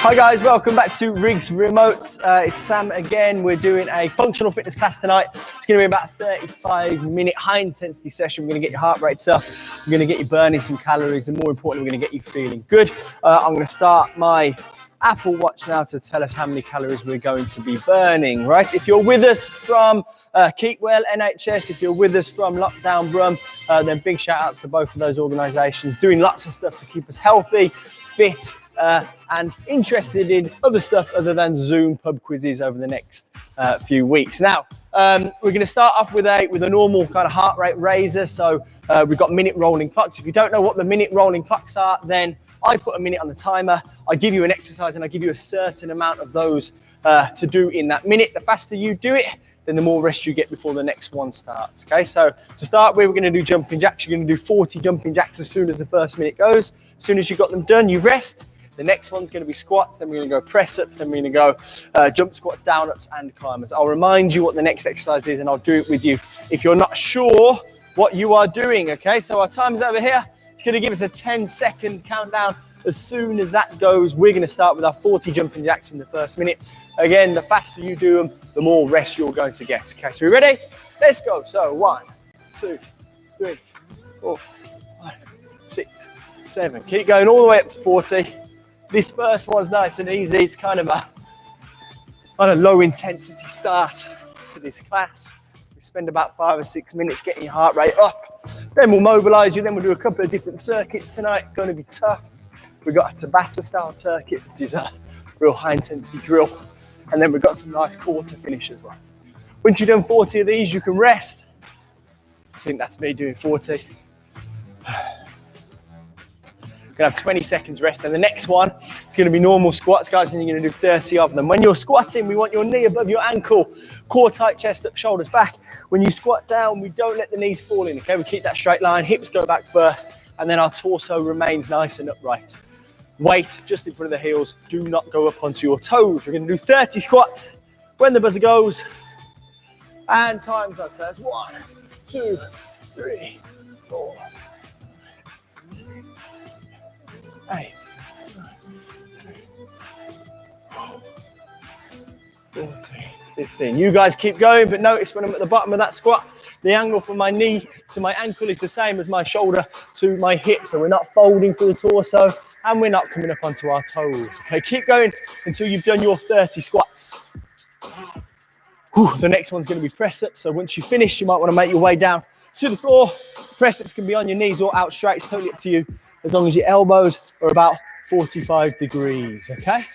Hi guys, welcome back to Riggs Remote. It's Sam again. We're doing a functional fitness class tonight. It's going to be about a 35-minute high intensity session. We're going to get your heart rates up. We're going to get you burning some calories, and more importantly, we're going to get you feeling good. I'm going to start my Apple Watch now to tell us how many calories we're going to be burning, right? If you're with us from Keepwell, NHS, if you're with us from Lockdown Brum, then big shout outs to both of those organisations doing lots of stuff to keep us healthy, fit, and interested in other stuff other than Zoom pub quizzes over the next few weeks. Now, we're going to start off with a normal kind of heart rate raiser. So we've got minute rolling clocks. If you don't know what the minute rolling clocks are, then I put a minute on the timer. I give you an exercise and I give you a certain amount of those to do in that minute. The faster you do it, then the more rest you get before the next one starts. Okay, so to start with, we're going to do jumping jacks. You're going to do 40 jumping jacks as soon as the first minute goes. As soon as you've got them done, you rest. The next one's going to be squats, then we're going to go press ups, then we're going to go jump squats, down ups, and climbers. I'll remind you what the next exercise is, and I'll do it with you if you're not sure what you are doing. Okay, so our time's over here. It's going to give us a 10-second countdown. As soon as that goes, we're going to start with our 40 jumping jacks in the first minute. Again, the faster you do them, the more rest you're going to get. Okay, so we ready? Let's go. So 1, 2, 3, 4, 5, 6, 7. Keep going all the way up to 40. This first one's nice and easy. It's kind of a low intensity start to this class. We spend about 5 or 6 minutes getting your heart rate up. Then we'll mobilize you. Then we'll do a couple of different circuits tonight. Going to be tough. We've got a Tabata style circuit, which is a real high intensity drill. And then we've got some nice quarter finish as well. Once you've done 40 of these, you can rest. I think that's me doing 40. Gonna have 20 seconds rest, and the next one is gonna be normal squats, guys, and you're gonna do 30 of them. When you're squatting, we want your knee above your ankle, core tight, chest up, shoulders back. When you squat down, we don't let the knees fall in, okay? We keep that straight line, hips go back first, and then our torso remains nice and upright. Weight just in front of the heels, do not go up onto your toes. We're gonna do 30 squats when the buzzer goes, and time's up. So that's 1, 2, 3, 4, 8, 14, 15. You guys keep going, but notice when I'm at the bottom of that squat, the angle from my knee to my ankle is the same as my shoulder to my hip. So we're not folding through the torso and we're not coming up onto our toes. Okay, keep going until you've done your 30 squats. The next one's going to be press ups. So once you finish, you might want to make your way down to the floor. Press ups can be on your knees or out straight. It's totally up to you, as long as your elbows are about 45 degrees, okay?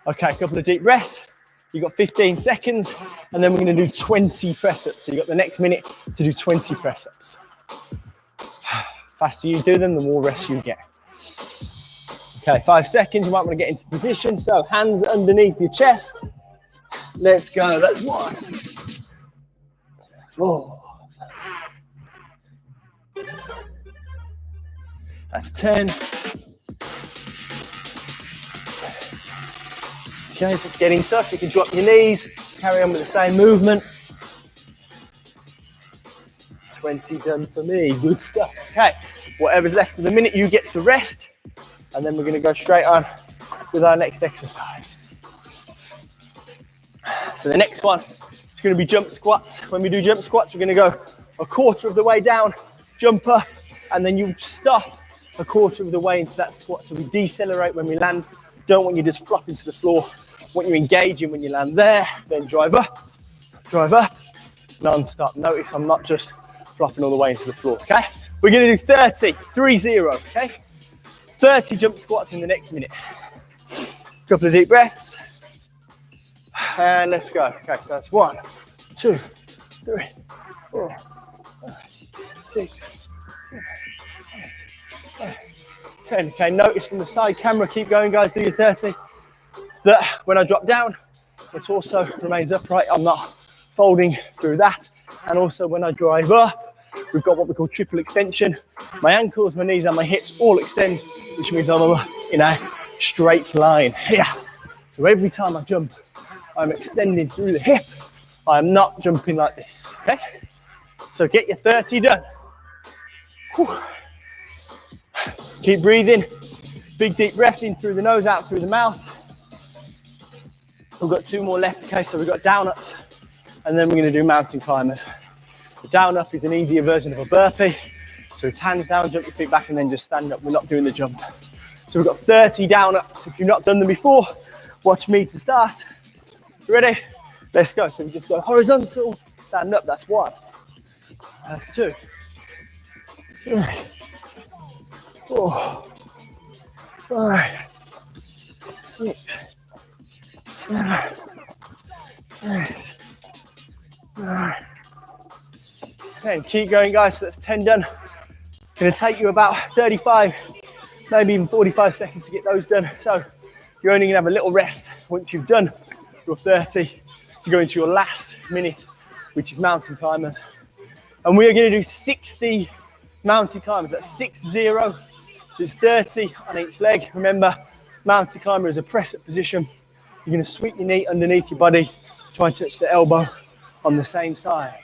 Okay, a couple of deep breaths. You've got 15 seconds, and then we're gonna do 20 press-ups. So you've got the next minute to do 20 press-ups. Faster you do them, the more rest you get. Okay, 5 seconds, you might wanna get into position. So hands underneath your chest. Let's go, that's 1, 4, that's 10. Okay, if it's getting tough, you can drop your knees, carry on with the same movement. 20 done for me, good stuff. Okay, whatever's left of the minute, you get to rest, and then we're gonna go straight on with our next exercise. So the next one is gonna be jump squats. When we do jump squats, we're gonna go a quarter of the way down, jump up, and then you stop a quarter of the way into that squat. So we decelerate when we land. Don't want you just flopping to the floor. Want you engaging when you land there, then drive up, non-stop. Notice I'm not just flopping all the way into the floor, okay? We're gonna do 30, okay? 30 jump squats in the next minute. Couple of deep breaths. And let's go. Okay, so that's 1, 2, 3, 4, 5, 6, 7, 8, 9, 10. Okay, notice from the side camera, keep going guys, do your 30. That when I drop down, the torso remains upright. I'm not folding through that. And also when I drive up, we've got what we call triple extension. My ankles, my knees and my hips all extend, which means I'm in a straight line here. So every time I jump, I'm extending through the hip. I'm not jumping like this, okay? So get your 30 done. Whew. Keep breathing. Big deep breaths in through the nose, out through the mouth. We've got 2 more left, okay? So we've got down ups and then we're gonna do mountain climbers. The down up is an easier version of a burpee. So it's hands down, jump your feet back and then just stand up. We're not doing the jump. So we've got 30 down ups. If you've not done them before, watch me to start. Ready? Let's go. So we just go horizontal, stand up, that's 1. That's 2. 3, 4, 5, 6, 7, 8, 9, 10. Keep going guys, so that's 10 done. Gonna take you about 35, maybe even 45 seconds to get those done. So you're only gonna have a little rest once you've done your 30 to go into your last minute, which is mountain climbers. And we are gonna do 60 mountain climbers, that's 60. There's 30 on each leg. Remember, mountain climber is a press-up position. You're gonna sweep your knee underneath your body, try and touch the elbow on the same side.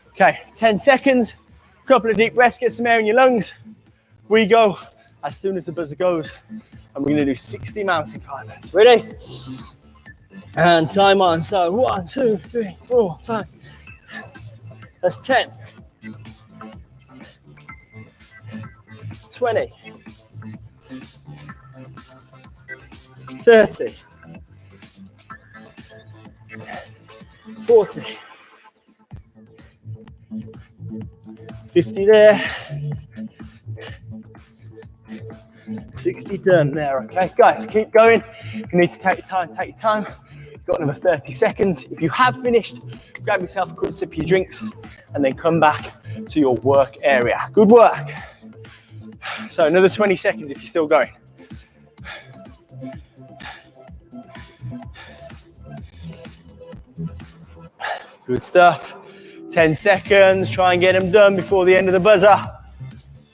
Okay, 10 seconds, couple of deep breaths, get some air in your lungs. We go as soon as the buzzer goes, and we're gonna do 60 mountain climbers. Ready? And time on, so 1, 2, 3, 4, 5. That's 10. 20. 30. 40. 50 there. 60 done there, okay? Guys, keep going. You need to take your time, take your time. You've got another 30 seconds. If you have finished, grab yourself a quick sip of your drinks and then come back to your work area. Good work. So another 20 seconds if you're still going. Good stuff. 10 seconds, try and get them done before the end of the buzzer.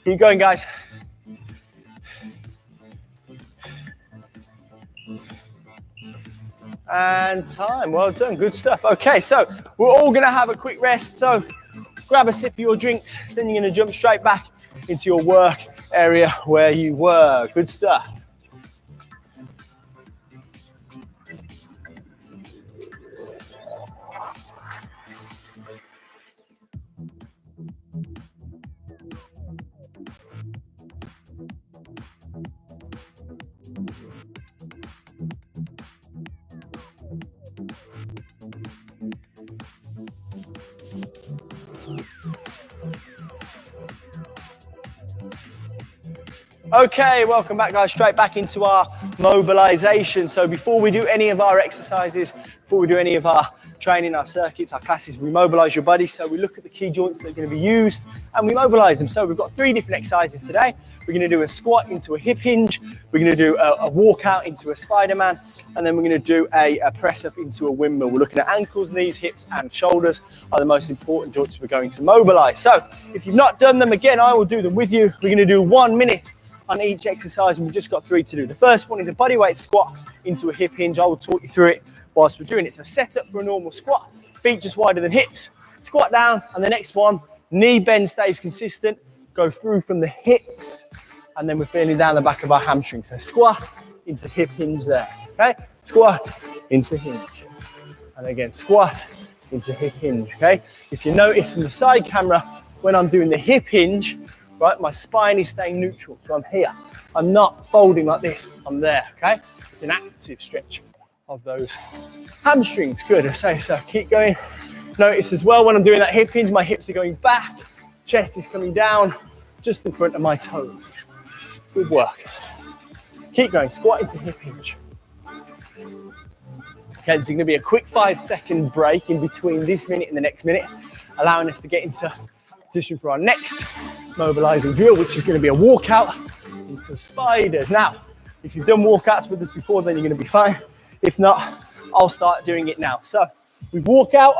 Keep going, guys. And time, well done, good stuff. Okay, so we're all gonna have a quick rest. So grab a sip of your drinks, then you're gonna jump straight back into your work area where you were. Good stuff. Okay, welcome back guys, straight back into our mobilization. So before we do any of our exercises, before we do any of our training, our circuits, our classes, we mobilize your body. So we look at the key joints that are going to be used and we mobilize them. So we've got 3 different exercises today. We're going to do a squat into a hip hinge. We're going to do a walkout into a Spider-Man. And then we're going to do a press up into a windmill. We're looking at ankles, knees, hips and shoulders are the most important joints we're going to mobilize. So if you've not done them, again, I will do them with you. We're going to do 1 minute on each exercise and we've just got 3 to do. The first one is a bodyweight squat into a hip hinge. I will talk you through it whilst we're doing it. So set up for a normal squat, feet just wider than hips, squat down, and the next one, knee bend stays consistent, go through from the hips, and then we're feeling down the back of our hamstring. So squat into hip hinge there, okay? Squat into hinge. And again, squat into hip hinge, okay? If you notice from the side camera, when I'm doing the hip hinge, right, my spine is staying neutral, so I'm here. I'm not folding like this, I'm there, okay? It's an active stretch of those hamstrings. Good, so keep going Notice as well when I'm doing that hip hinge, my hips are going back, chest is coming down just in front of my toes. Good work. Keep going, squat into hip hinge. Okay, there's going to be a quick 5-second break in between this minute and the next minute, allowing us to get into position for our next mobilizing drill, which is going to be a walkout into spiders. Now, if you've done walkouts with us before, then you're going to be fine. If not, I'll start doing it now. So we walk out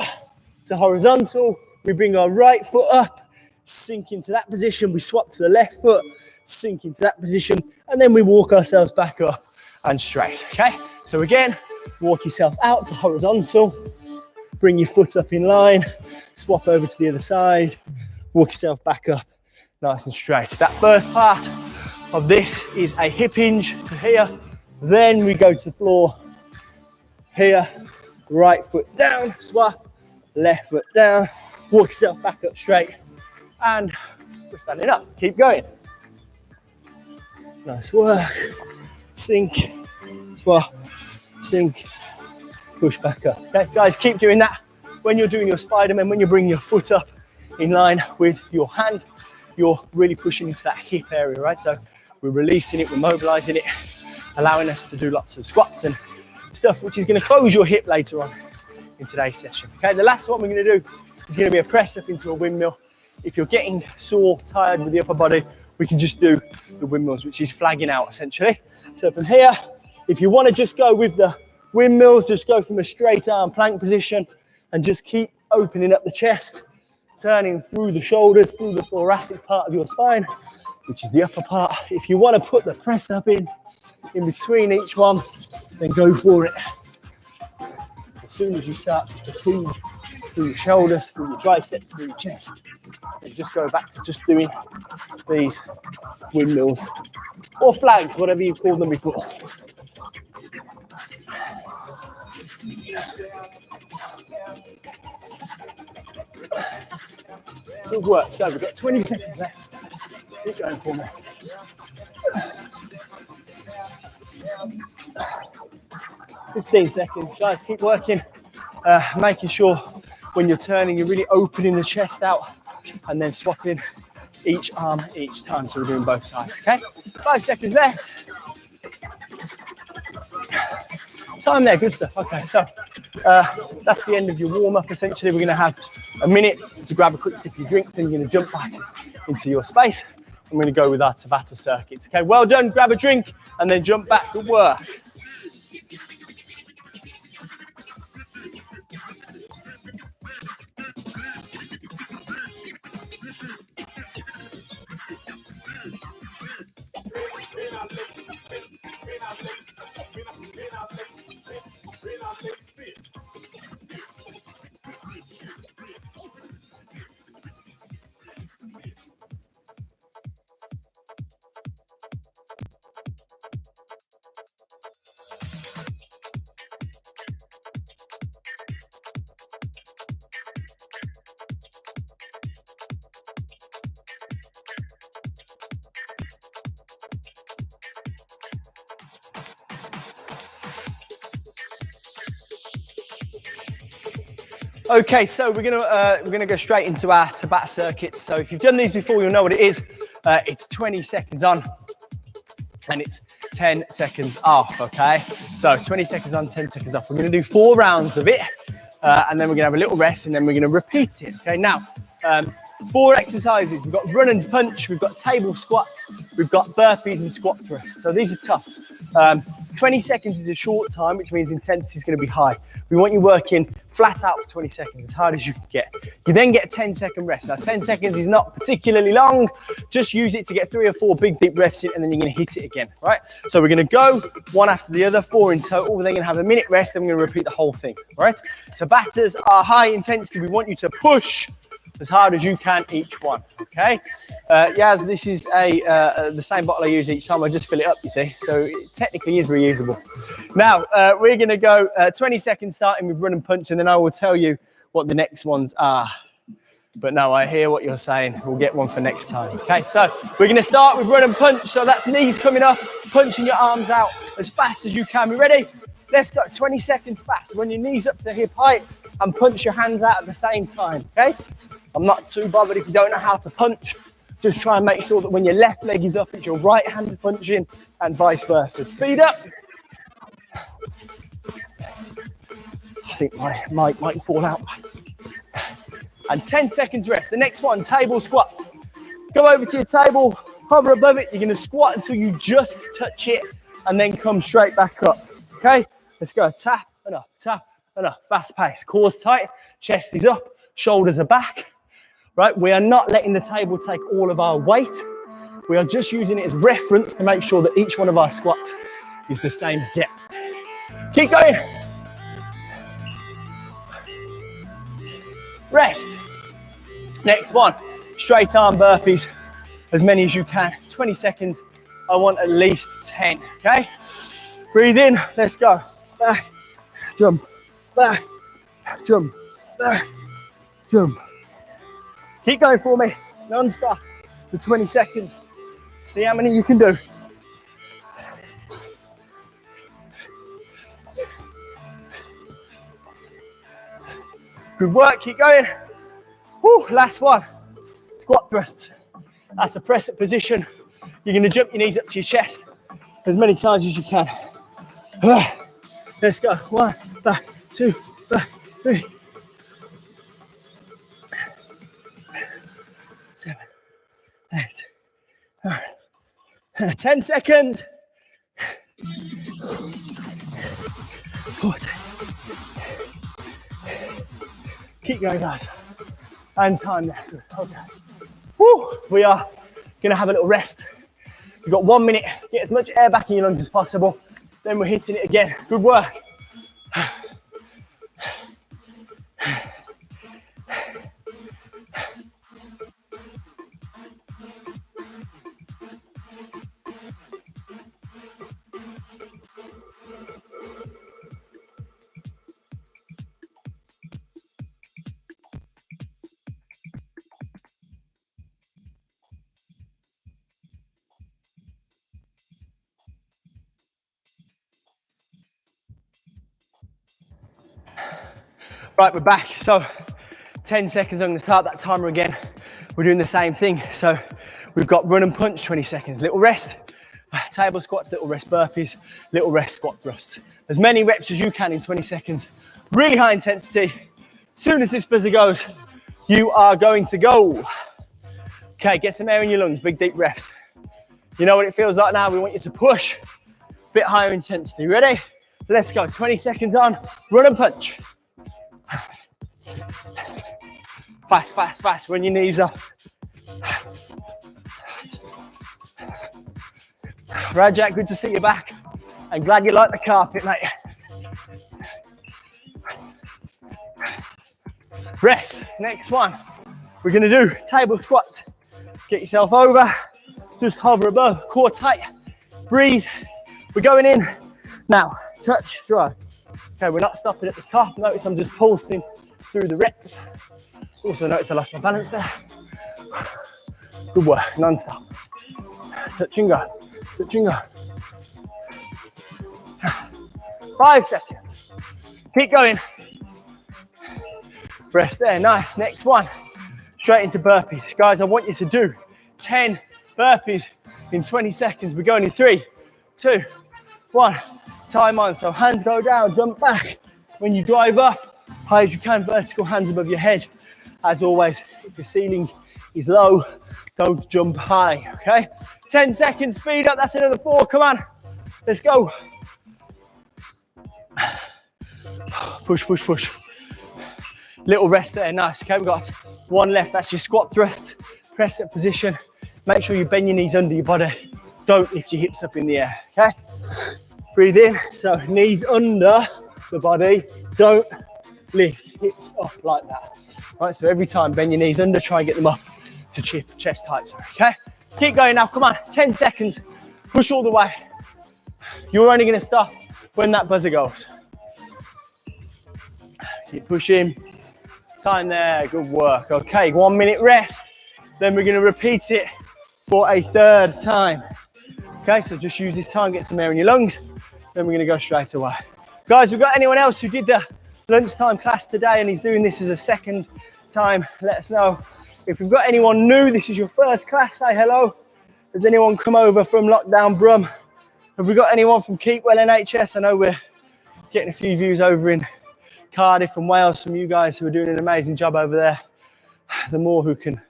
to horizontal, we bring our right foot up, sink into that position, we swap to the left foot, sink into that position, and then we walk ourselves back up and straight, okay? So again, walk yourself out to horizontal, bring your foot up in line, swap over to the other side, walk yourself back up nice and straight. That first part of this is a hip hinge to here, then we go to the floor, here, right foot down, swap, left foot down, walk yourself back up straight, and we're standing up. Keep going. Nice work. Sink, swap, sink, push back up. Okay, guys, keep doing that. When you're doing your Spider-Man, when you're bringing your foot up in line with your hand, you're really pushing into that hip area, right? So we're releasing it, we're mobilizing it, allowing us to do lots of squats and stuff, which is going to close your hip later on in today's session. Okay, the last one we're going to do is going to be a press up into a windmill. If you're getting sore, tired with the upper body, we can just do the windmills, which is flagging out essentially. So from here, if you want to just go with the windmills, just go from a straight arm plank position and just keep opening up the chest, turning through the shoulders, through the thoracic part of your spine, which is the upper part. If you want to put the press up in between each one, then go for it. As soon as you start to fatigue through your shoulders, through your triceps, through your chest, then just go back to just doing these windmills or flags, whatever you called them before. Good work. So we've got 20 seconds left. Keep going for me. 15 seconds, guys, keep working, making sure when you're turning, you're really opening the chest out and then swapping each arm each time. So we're doing both sides, okay? 5 seconds left. Time there, good stuff. Okay, so that's the end of your warm-up. Essentially, we're gonna have a minute to grab a quick sip of your drink, then you're gonna jump back into your space. I'm gonna go with our Tabata circuits, okay? Well done, grab a drink and then jump back, good work. Okay, so we're gonna go straight into our Tabata circuits. So if you've done these before, you'll know what it is. It's 20 seconds on and it's 10 seconds off, okay? So 20 seconds on, 10 seconds off. We're gonna do 4 rounds of it and then we're gonna have a little rest and then we're gonna repeat it, okay? Now, 4 exercises. We've got run and punch, we've got table squats, we've got burpees and squat thrusts. So these are tough. 20 seconds is a short time, which means intensity is going to be high. We want you working flat out for 20 seconds, as hard as you can get. You then get a 10-second rest. Now, 10 seconds is not particularly long. Just use it to get 3 or 4 big, deep breaths in, and then you're going to hit it again, right? So we're going to go one after the other, 4 in total. We're then going to have a minute rest, then we're going to repeat the whole thing, right? Tabatas are high intensity. We want you to push as hard as you can each one, okay? Yaz, this is the same bottle I use each time. I just fill it up, you see. So it technically is reusable. Now, we're going to go 20 seconds starting with run and punch, and then I will tell you what the next ones are. But no, I hear what you're saying. We'll get one for next time, okay? So we're going to start with run and punch. So that's knees coming up, punching your arms out as fast as you can. We ready? Let's go. 20 seconds fast. Run your knees up to hip height. and punch your hands out at the same time, okay? I'm not too bothered if you don't know how to punch. Just try and make sure that when your left leg is up, it's your right hand punching and vice versa. Speed up. I think my mic might fall out. And 10 seconds rest. The next one, table squats. Go over to your table, hover above it. You're gonna squat until you just touch it and then come straight back up, okay? Let's go, tap and up, fast pace. Core's tight, chest is up, shoulders are back, right? We are not letting the table take all of our weight. We are just using it as reference to make sure that each one of our squats is the same depth. Keep going. Rest. Next one, straight arm burpees, as many as you can. 20 seconds, I want at least 10, okay? Breathe in, let's go. Back, jump, back, jump, back, jump. Keep going for me, non-stop, for 20 seconds. See how many you can do. Good work, keep going. Woo, last one, squat thrusts. That's a press up position. You're gonna jump your knees up to your chest as many times as you can. Let's go, 1, back, 2, back, 3. 7, 8, 9, 10 seconds. 40. Keep going, guys. And time there. Okay. Woo. We are gonna have a little rest. We've got 1 minute. Get as much air back in your lungs as possible. Then we're hitting it again. Good work. Right, we're back. So 10 seconds, I'm gonna start that timer again. We're doing the same thing. So we've got run and punch, 20 seconds. Little rest, table squats, little rest burpees, little rest squat thrusts. As many reps as you can in 20 seconds. Really high intensity. As soon as this buzzer goes, you are going to go. Okay, get some air in your lungs, big deep breaths. You know what it feels like now? We want you to push, a bit higher intensity. Ready? Let's go, 20 seconds on, run and punch. Fast, fast, fast, run your knees up. Rajat, good to see you back. I'm glad you like the carpet, mate. Rest, next one. We're gonna do table squats. Get yourself over, just hover above, core tight, breathe. We're going in. Now, touch, drive. Okay, we're not stopping at the top. Notice I'm just pulsing through the reps. Also notice I lost my balance there. Good work, non-stop. Touch and go, touch and go. 5 seconds. Keep going. Rest there, nice. Next one, straight into burpees. Guys, I want you to do 10 burpees in 20 seconds. We're going in 3, 2, 1. Time on, so hands go down, jump back. When you drive up, high as you can, vertical, hands above your head. As always, if your ceiling is low, don't jump high, okay? 10 seconds, speed up, that's another 4, come on. Let's go. Push, push, push. Little rest there, nice, okay? We've got 1 left, that's your squat thrust, press up position. Make sure you bend your knees under your body. Don't lift your hips up in the air, okay? Breathe in, so knees under the body, don't lift hips up like that. All right, so every time, bend your knees under, try and get them up to chest height, sorry, okay? Keep going now, come on, 10 seconds, push all the way. You're only gonna stop when that buzzer goes. Keep pushing, time there, good work. Okay, 1 minute rest, then we're gonna repeat it for a 3rd time. Okay, so just use this time, get some air in your lungs, then we're gonna go straight away. Guys, we've got anyone else who did the lunchtime class today and he's doing this as a second time, let us know. If we've got anyone new, this is your first class, say hello. Has anyone come over from Lockdown Brum? Have we got anyone from Keepwell NHS? I know we're getting a few views over in Cardiff and Wales from you guys who are doing an amazing job over there. The more who can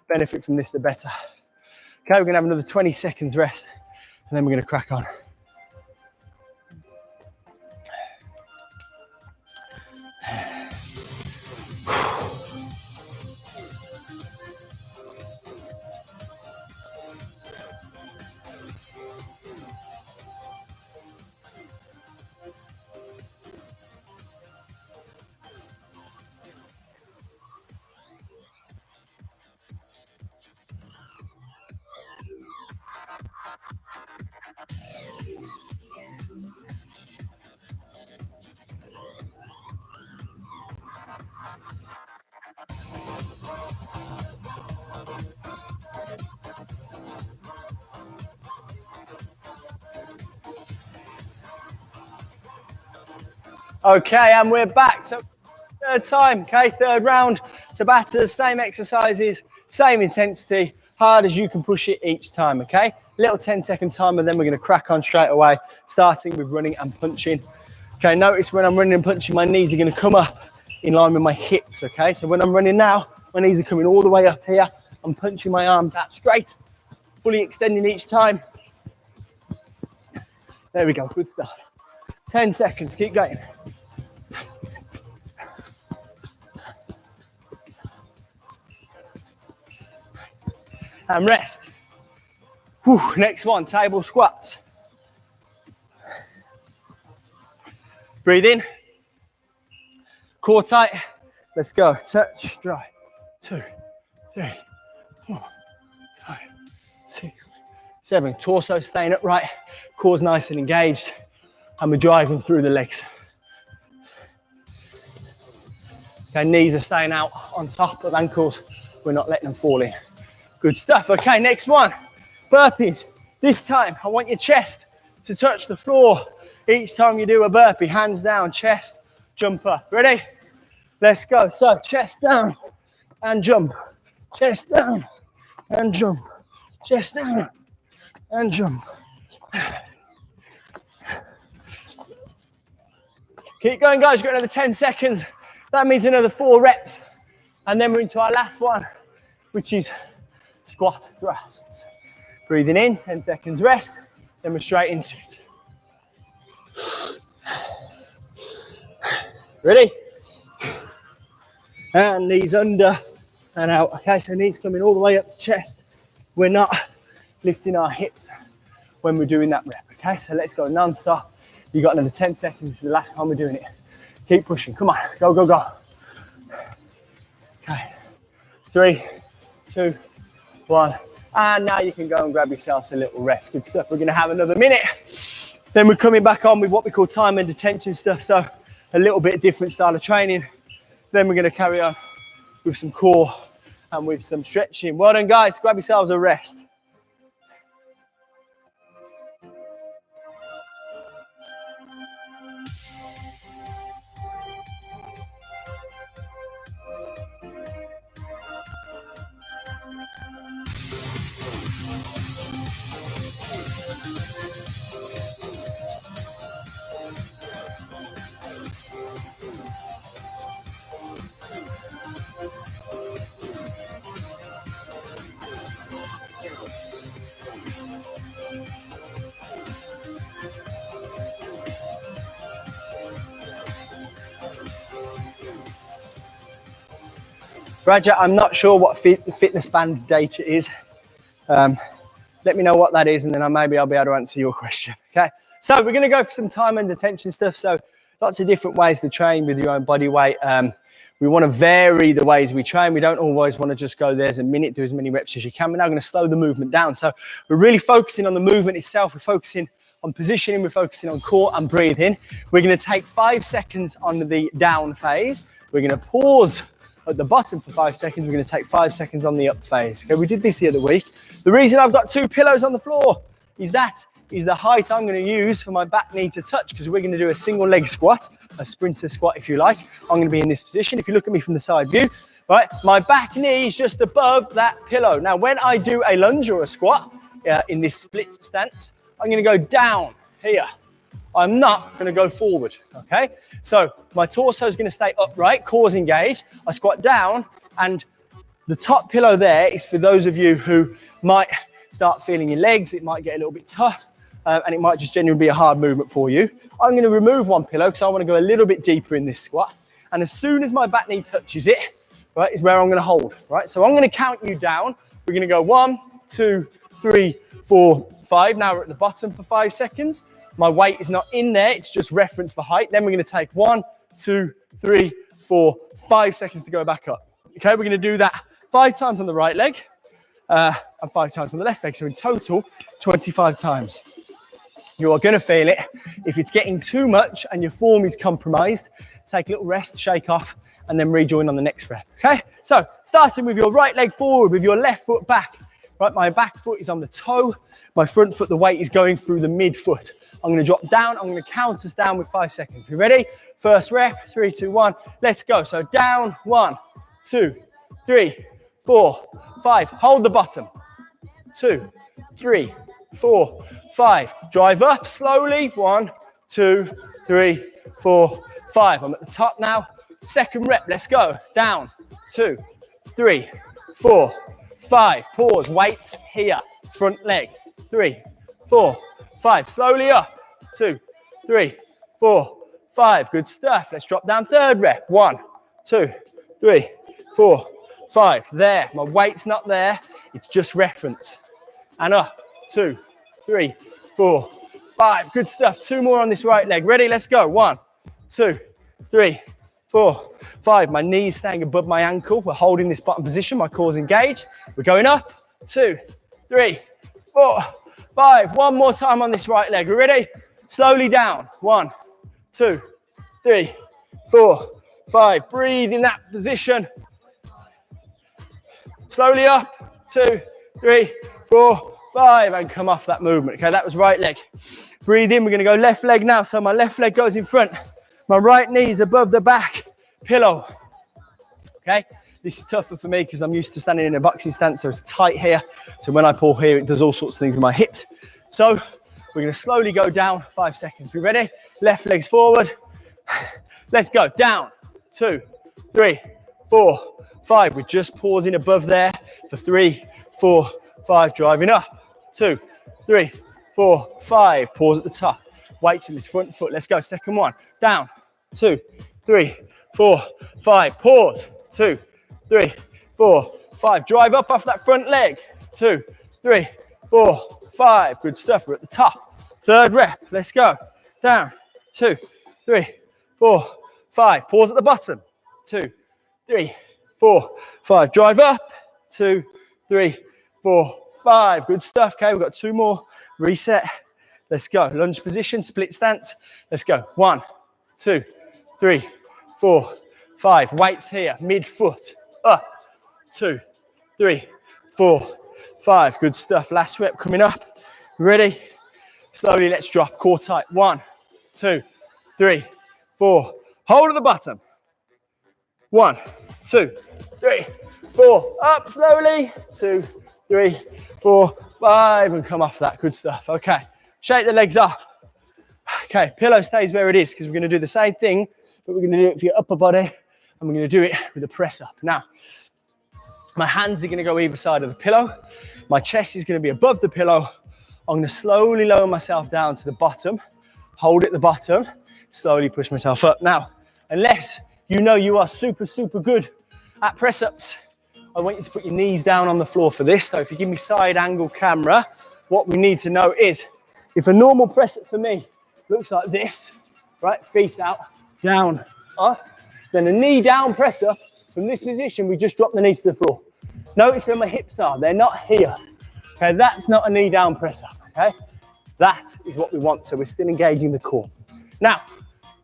benefit from this, the better. Okay, we're gonna have another 20 seconds rest and then we're gonna crack on. Okay, and we're back. So third time, okay, third round, Tabatas, same exercises, same intensity, hard as you can push it each time, okay? Little 10-second timer, then we're gonna crack on straight away, starting with running and punching. Okay, notice when I'm running and punching, my knees are gonna come up in line with my hips, okay? So when I'm running now, my knees are coming all the way up here. I'm punching my arms out straight, fully extending each time. There we go, good stuff. 10 seconds, keep going. And rest. Whew, next one, table squats. Breathe in. Core tight. Let's go. Touch, dry. 2, 3, 4, 5, 6, 7. Torso staying upright. Core's nice and engaged. And we're driving through the legs. Okay, knees are staying out on top of ankles. We're not letting them fall in. Good stuff. Okay, next one. Burpees. This time, I want your chest to touch the floor. Each time you do a burpee, hands down, chest, jump up. Ready? Let's go. So, chest down and jump. Chest down and jump. Chest down and jump. Keep going, guys. You've got another 10 seconds. That means another 4 reps. And then we're into our last one, which is squat thrusts. Breathing in, 10 seconds rest, then we're straight into it. Ready? And knees under and out. Okay, so knees coming all the way up to chest. We're not lifting our hips when we're doing that rep, okay? So let's go non-stop. You've got another 10 seconds. This is the last time we're doing it. Keep pushing. Come on. Go, go, go. Okay. 3, 2, 1. And now you can go and grab yourselves a little rest. Good stuff. We're going to have another minute. Then we're coming back on with what we call time and attention stuff. So a little bit different style of training. Then we're going to carry on with some core and with some stretching. Well done, guys. Grab yourselves a rest. Raja, I'm not sure what fitness band data is. Let me know what that is and then maybe I'll be able to answer your question, okay? So we're gonna go for some time and attention stuff. So lots of different ways to train with your own body weight. We wanna vary the ways we train. We don't always wanna just go, there's a minute, do as many reps as you can. We're now gonna slow the movement down. So we're really focusing on the movement itself. We're focusing on positioning, we're focusing on core and breathing. We're gonna take 5 seconds on the down phase. We're gonna pause at the bottom for 5 seconds. We're going to take 5 seconds on the up phase. Okay, we did this the other week. The reason I've got 2 pillows on the floor is that is the height I'm going to use for my back knee to touch, because we're going to do a single leg squat, a sprinter squat if you like. I'm going to be in this position. If you look at me from the side view, right, my back knee is just above that pillow. Now, when I do a lunge or a squat in this split stance, I'm going to go down here. I'm not going to go forward, okay? So my torso is going to stay upright, cores engaged. I squat down, and the top pillow there is for those of you who might start feeling your legs. It might get a little bit tough, and it might just genuinely be a hard movement for you. I'm going to remove one pillow because I want to go a little bit deeper in this squat. And as soon as my back knee touches it, right, is where I'm going to hold, right? So I'm going to count you down. We're going to go 1, 2, 3, 4, 5. Now we're at the bottom for 5 seconds. My weight is not in there. It's just reference for height. Then we're going to take 1, 2, 3, 4, 5 seconds to go back up. Okay, we're going to do that 5 times on the right leg and 5 times on the left leg. So in total, 25 times. You are going to feel it. If it's getting too much and your form is compromised, take a little rest, shake off, and then rejoin on the next rep. Okay, so starting with your right leg forward, with your left foot back. Right, my back foot is on the toe. My front foot, the weight is going through the midfoot. I'm going to drop down. I'm going to count us down with 5 seconds. You ready? First rep, 3, 2, 1. Let's go. So down, 1, 2, 3, 4, 5. Hold the bottom. 2, 3, 4, 5. Drive up slowly. 1, 2, 3, 4, 5. I'm at the top now. Second rep. Let's go. Down, 2, 3, 4, 5. Pause. Weights here. Front leg. 3, 4, 5. Slowly up. 2, 3, 4, 5. Good stuff. Let's drop down. Third rep. 1, 2, 3, 4, 5. There. My weight's not there. It's just reference. And up. 2, 3, 4, 5. Good stuff. 2 more on this right leg. Ready? Let's go. 1, 2, 3, 4, 5. My knees staying above my ankle. We're holding this bottom position. My core's engaged. We're going up. 2, 3, 4, 5. One more time on this right leg. We're ready? Slowly down. 1, 2, 3, 4, 5. Breathe in that position. Slowly up. 2, 3, 4, 5. And come off that movement. Okay, that was right leg. Breathe in. We're going to go left leg now. So my left leg goes in front. My right knee is above the back pillow. Okay, this is tougher for me because I'm used to standing in a boxing stance, so it's tight here. So when I pull here, it does all sorts of things with my hips. So we're going to slowly go down. 5 seconds. We ready? Left leg's forward. Let's go. Down. 2, 3, 4, 5. We're just pausing above there for 3, 4, 5. Driving up. 2, 3, 4, 5. Pause at the top. Weights in this front foot. Let's go. Second one. Down. 2, 3, 4, 5. Pause. 2, 3, 4, 5. Drive up off that front leg. 2, 3, 4, 5. Good stuff. We're at the top. Third rep. Let's go. Down. 2, 3, 4, 5. Pause at the bottom. 2, 3, 4, 5. Drive up. 2, 3, 4, 5. Good stuff. Okay, we've got 2 more. Reset. Let's go. Lunge position, split stance. Let's go. 1, 2, 3, 4, 5. Weights here. Mid-foot. Up. 2, 3, 4, 5. Good stuff. Last rep coming up. Ready? Slowly, let's drop. Core tight. 1, 2, 3, 4. Hold at the bottom. 1, 2, 3, 4. Up slowly. 2, 3, 4, 5. And come off that. Good stuff. Okay. Shake the legs off. Okay. Pillow stays where it is because we're going to do the same thing, but we're going to do it for your upper body and we're going to do it with a press up. Now, my hands are going to go either side of the pillow. My chest is going to be above the pillow. I'm going to slowly lower myself down to the bottom, hold at the bottom, slowly push myself up. Now, unless you know you are super, super good at press-ups, I want you to put your knees down on the floor for this. So if you give me side angle camera, what we need to know is if a normal press-up for me looks like this, right, feet out, down, up, then a knee down press-up, from this position, we just drop the knees to the floor. Notice where my hips are, they're not here. Okay, that's not a knee down press up, okay? That is what we want, so we're still engaging the core. Now,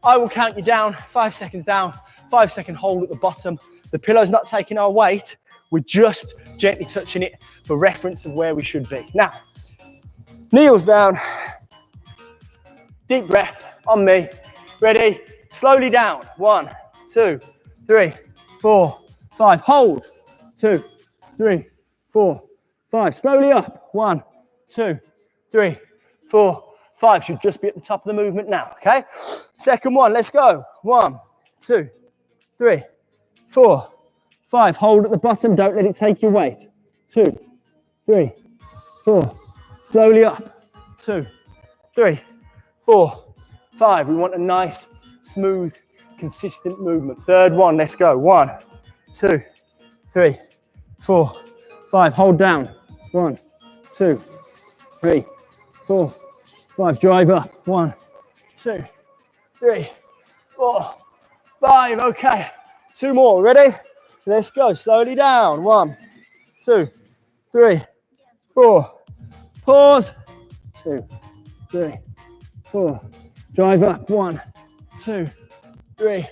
I will count you down, 5 seconds down, 5 second hold at the bottom. The pillow's not taking our weight, we're just gently touching it for reference of where we should be. Now, kneels down, Deep breath on me. Ready? Slowly down. 1, 2, 3, 4, 5. Hold. 2, 3, 4, 5. Slowly up. 1, 2, 3, 4, 5. Should just be at the top of the movement now, okay? Second one, let's go. 1, 2, 3, 4, 5. Hold at the bottom, don't let it take your weight. 2, 3, 4. Slowly up. 2, 3, 4, 5. We want a nice, smooth, consistent movement. Third one, let's go. 1, 2, 3, 4, 5. Hold down. 1, 2, 3, 4, 5. Drive up. 1, 2, 3, 4, 5. Okay. 2 more. Ready? Let's go. Slowly down. 1, 2, 3, 4. Pause. 2, 3, 4. Drive up. 1, 2, 3,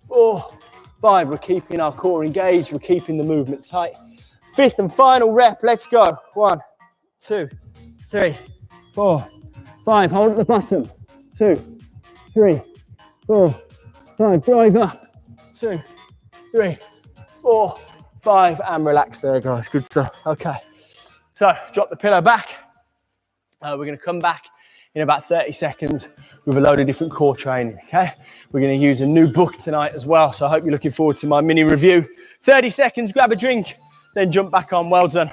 4, 5. We're keeping our core engaged. We're keeping the movement tight. Fifth and final rep. Let's go. 1, 2, 3, 4, 5. Hold at the bottom. 2, 3, 4, 5. Drive up. 2, 3, 4, 5. And relax there, guys. Good stuff. Okay. So drop the pillow back. We're going to come back in about 30 seconds with a load of different core training, okay? We're going to use a new book tonight as well, so I hope you're looking forward to my mini review. 30 seconds, grab a drink, then jump back on. Well done.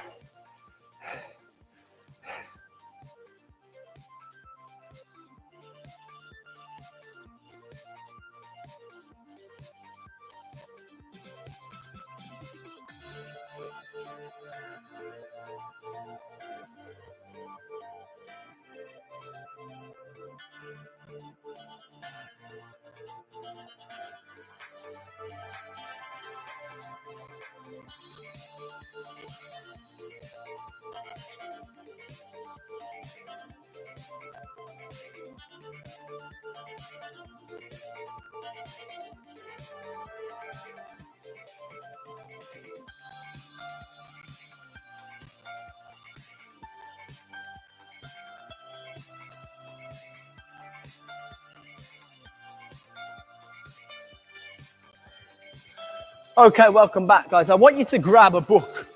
Okay, welcome back, guys. I want you to grab a book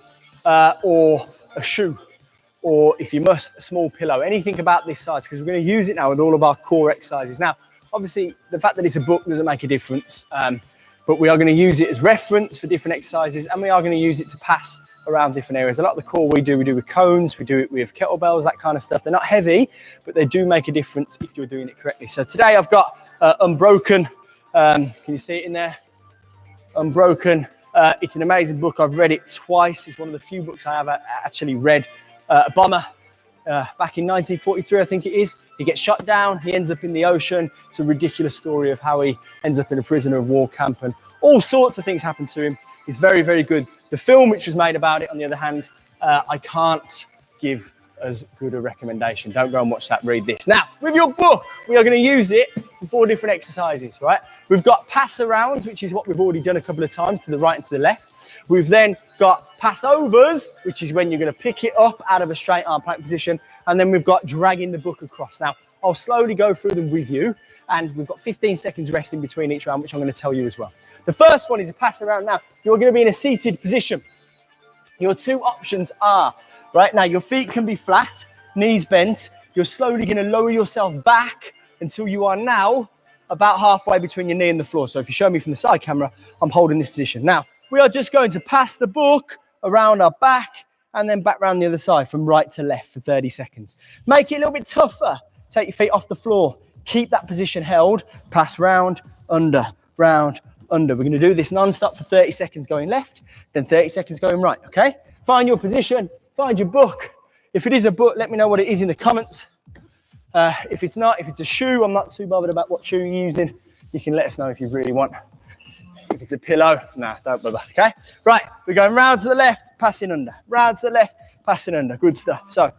or a shoe, or if you must, a small pillow, anything about this size, because we're going to use it now with all of our core exercises. Now, obviously, the fact that it's a book doesn't make a difference, but we are going to use it as reference for different exercises, and we are going to use it to pass around different areas. A lot of the core we do with cones, we do it with kettlebells, that kind of stuff. They're not heavy, but they do make a difference if you're doing it correctly. So today I've got Unbroken. Can you see it in there? Unbroken. It's an amazing book. I've read it twice. It's one of the few books I have actually read. A bomber back in 1943, I think it is. He gets shot down. He ends up in the ocean. It's a ridiculous story of how he ends up in a prisoner of war camp, and all sorts of things happen to him. It's very, very good. The film which was made about it, on the other hand, I can't give as good a recommendation. Don't go and watch that, read this. Now, with your book, we are going to use it for 4 different exercises, right? We've got pass arounds, which is what we've already done a couple of times, to the right and to the left. We've then got pass overs, which is when you're going to pick it up out of a straight arm plank position. And then we've got dragging the book across. Now, I'll slowly go through them with you, and we've got 15 seconds rest in between each round, which I'm going to tell you as well. The first one is a pass around. Now, you're going to be in a seated position. Your 2 options are, right now, your feet can be flat, knees bent. You're slowly going to lower yourself back until you are now about halfway between your knee and the floor. So if you show me from the side camera, I'm holding this position. Now, we are just going to pass the book around our back and then back round the other side from right to left for 30 seconds. Make it a little bit tougher. Take your feet off the floor. Keep that position held. Pass round, under, round, under. We're going to do this non-stop for 30 seconds going left, then 30 seconds going right, okay? Find your position, find your book. If it is a book, let me know what it is in the comments. If it's not, if it's a shoe, I'm not too bothered about what shoe you're using. You can let us know if you really want. If it's a pillow, nah, don't bother, okay? Right, we're going round to the left, passing under. Round to the left, passing under. Good stuff. So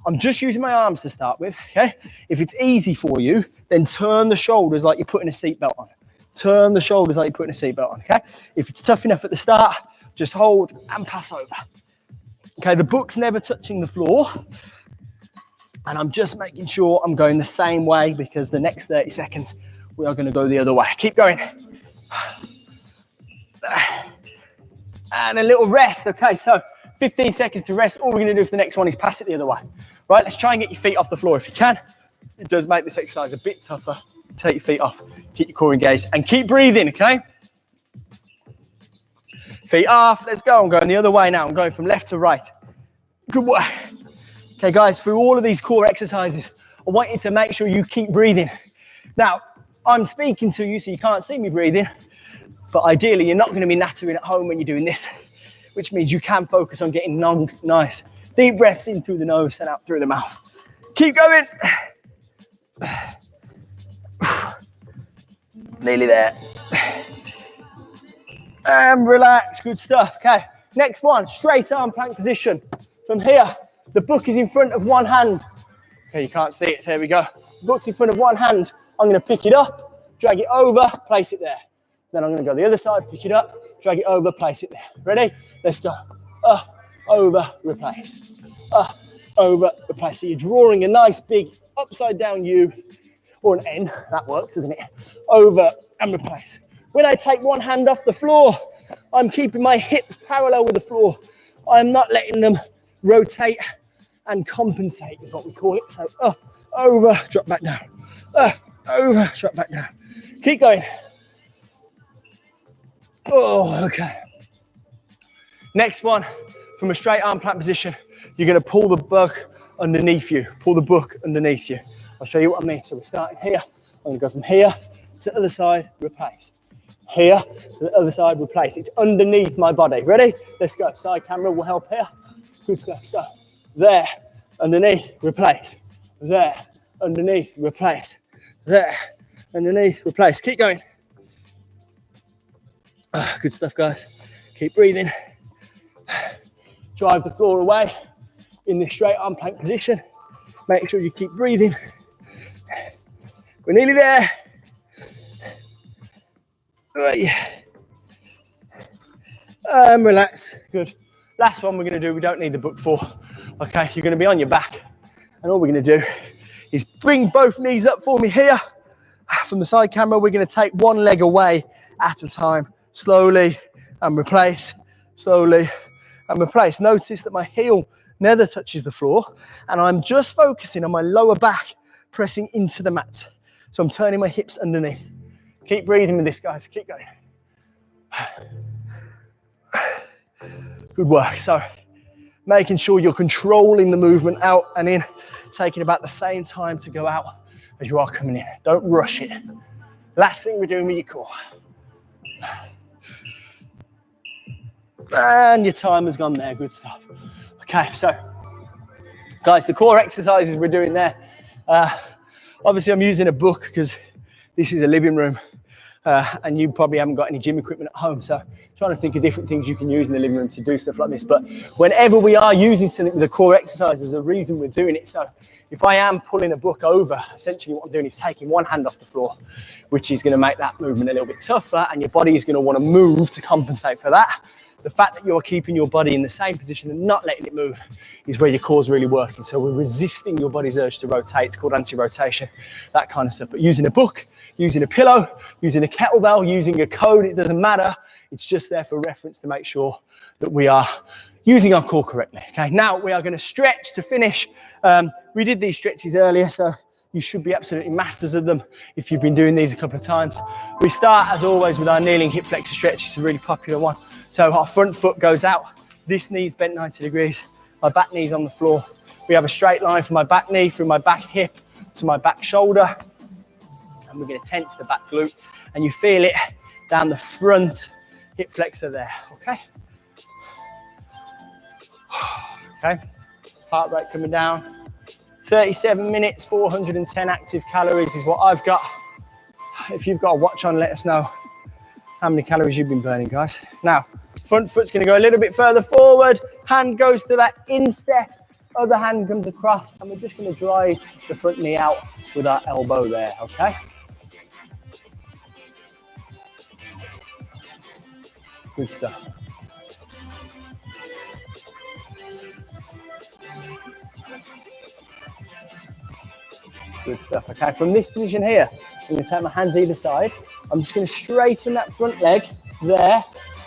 I'm just using my arms to start with, okay? If it's easy for you, then turn the shoulders like you're putting a seatbelt on. Turn the shoulders like you're putting a seatbelt on, okay? If it's tough enough at the start, just hold and pass over. Okay, the book's never touching the floor. And I'm just making sure I'm going the same way because the next 30 seconds, we are gonna go the other way. Keep going. And a little rest, okay? So 15 seconds to rest. All we're gonna do for the next one is pass it the other way. Right, let's try and get your feet off the floor if you can. It does make this exercise a bit tougher. Take your feet off, keep your core engaged, and keep breathing, okay? Feet off, let's go. I'm going the other way now. I'm going from left to right. Good work. Okay, guys, through all of these core exercises, I want you to make sure you keep breathing. Now, I'm speaking to you, so you can't see me breathing, but ideally, you're not gonna be nattering at home when you're doing this, which means you can focus on getting long, nice, deep breaths in through the nose and out through the mouth. Keep going. Nearly there. And relax, good stuff. Okay, next one, straight arm plank position. From here, the book is in front of one hand. Okay, you can't see it, there we go. The book's in front of one hand. I'm gonna pick it up, drag it over, place it there. Then I'm gonna go the other side, pick it up, drag it over, place it there. Ready? Let's go. Up, over, replace. Up, over, replace. So you're drawing a nice big upside down U, or an N, that works, doesn't it? Over and replace. When I take one hand off the floor, I'm keeping my hips parallel with the floor. I'm not letting them rotate and compensate is what we call it. So up, over, drop back down. Up, over, drop back down. Keep going. Oh, okay. Next one, from a straight arm plank position, you're gonna pull the book underneath you. Pull the book underneath you. I'll show you what I mean. So we're starting here. I'm gonna go from here to the other side, replace. Here to the other side, replace. It's underneath my body. Ready? Let's go. Side camera will help here. Good stuff. So there, underneath, replace. There, underneath, replace. There, underneath, replace. Keep going. Good stuff, guys. Keep breathing. Drive the floor away in this straight arm plank position. Make sure you keep breathing. We're nearly there. Relax. Good. Last one we're going to do, we don't need the book for. Okay, you're going to be on your back. And all we're going to do is bring both knees up for me here. From the side camera, we're going to take one leg away at a time. Slowly and replace. Slowly and replace. Notice that my heel never touches the floor. And I'm just focusing on my lower back, pressing into the mat. So I'm turning my hips underneath. Keep breathing with this, guys. Keep going. Good work. So making sure you're controlling the movement out and in, taking about the same time to go out as you are coming in. Don't rush it. Last thing we're doing with your core. And your time has gone there. Good stuff. Okay, so guys, the core exercises we're doing there. Obviously, I'm using a book because this is a living room. And you probably haven't got any gym equipment at home. So trying to think of different things you can use in the living room to do stuff like this. But whenever we are using something with a core exercise, there's a reason we're doing it. So if I am pulling a book over, essentially what I'm doing is taking one hand off the floor, which is going to make that movement a little bit tougher. And your body is going to want to move to compensate for that. The fact that you're keeping your body in the same position and not letting it move is where your core's really working. So we're resisting your body's urge to rotate. It's called anti-rotation, that kind of stuff. But using a book, using a pillow, using a kettlebell, using a cone, it doesn't matter. It's just there for reference to make sure that we are using our core correctly. Okay, now we are going to stretch to finish. We did these stretches earlier, so you should be absolutely masters of them if you've been doing these a couple of times. We start, as always, with our kneeling hip flexor stretch. It's a really popular one. So our front foot goes out, this knee's bent 90 degrees, my back knee's on the floor. We have a straight line from my back knee through my back hip to my back shoulder. And we're going to tense the back glute. And you feel it down the front hip flexor there, okay? Okay, heart rate coming down. 37 minutes, 410 active calories is what I've got. If you've got a watch on, let us know how many calories you've been burning, guys. Now, front foot's going to go a little bit further forward. Hand goes to that instep. Other hand comes across. And we're just going to drive the front knee out with our elbow there, okay? Good stuff. Good stuff. Okay, from this position here, I'm going to take my hands either side. I'm just going to straighten that front leg there,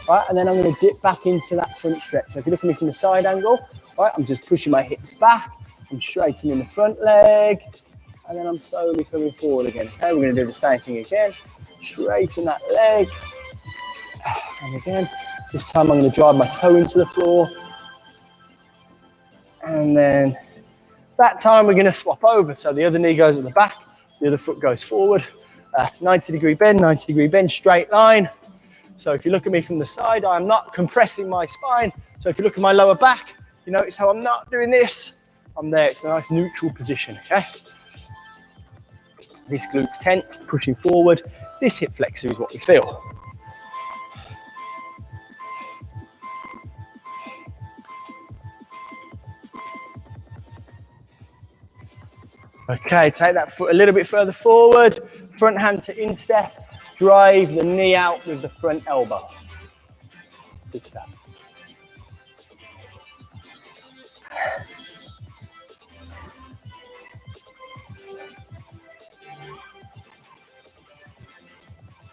right? And then I'm going to dip back into that front stretch. So if you look at me from the side angle, right, I'm just pushing my hips back. I'm straightening the front leg, and then I'm slowly coming forward again. Okay, we're going to do the same thing again. Straighten that leg. And again, this time I'm going to drive my toe into the floor. And then that time we're going to swap over. So the other knee goes at the back, the other foot goes forward. 90-degree bend, straight line. So if you look at me from the side, I'm not compressing my spine. So if you look at my lower back, you notice how I'm not doing this. I'm there, it's a nice neutral position, okay? This glute's tensed, pushing forward. This hip flexor is what we feel. Okay, take that foot a little bit further forward, front hand to instep, drive the knee out with the front elbow. Good stuff.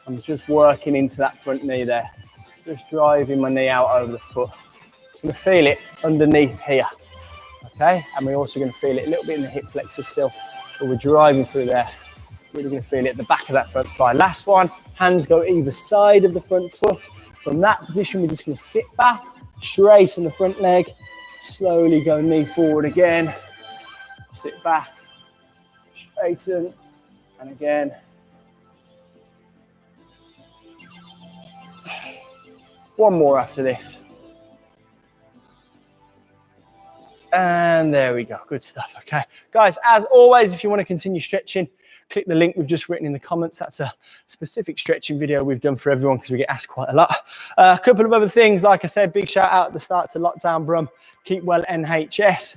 I'm just working into that front knee there, just driving my knee out over the foot. I'm going to feel it underneath here. Okay, and we're also going to feel it a little bit in the hip flexor still, but we're driving through there. Really going to feel it at the back of that front thigh. Last one, hands go either side of the front foot. From that position, we're just going to sit back, straighten the front leg, slowly go knee forward again, sit back, straighten, and again. One more after this. And there we go, good stuff, okay. Guys, as always, if you want to continue stretching, click the link we've just written in the comments. That's a specific stretching video we've done for everyone because we get asked quite a lot. A couple of other things, like I said, big shout out at the start to Lockdown Brum, Keep Well NHS.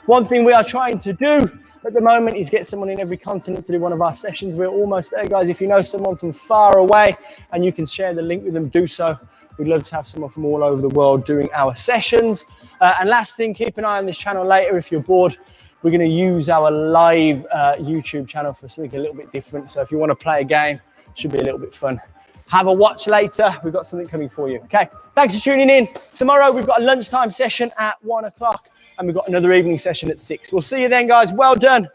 One thing we are trying to do at the moment is get someone in every continent to do one of our sessions. We're almost there, guys. If you know someone from far away and you can share the link with them, do so. We'd love to have someone from all over the world doing our sessions. And last thing, keep an eye on this channel later. If you're bored, we're going to use our live YouTube channel for something a little bit different. So if you want to play a game, it should be a little bit fun. Have a watch later. We've got something coming for you. Okay, thanks for tuning in. Tomorrow, we've got a lunchtime session at 1 o'clock and we've got another evening session at 6. We'll see you then, guys. Well done.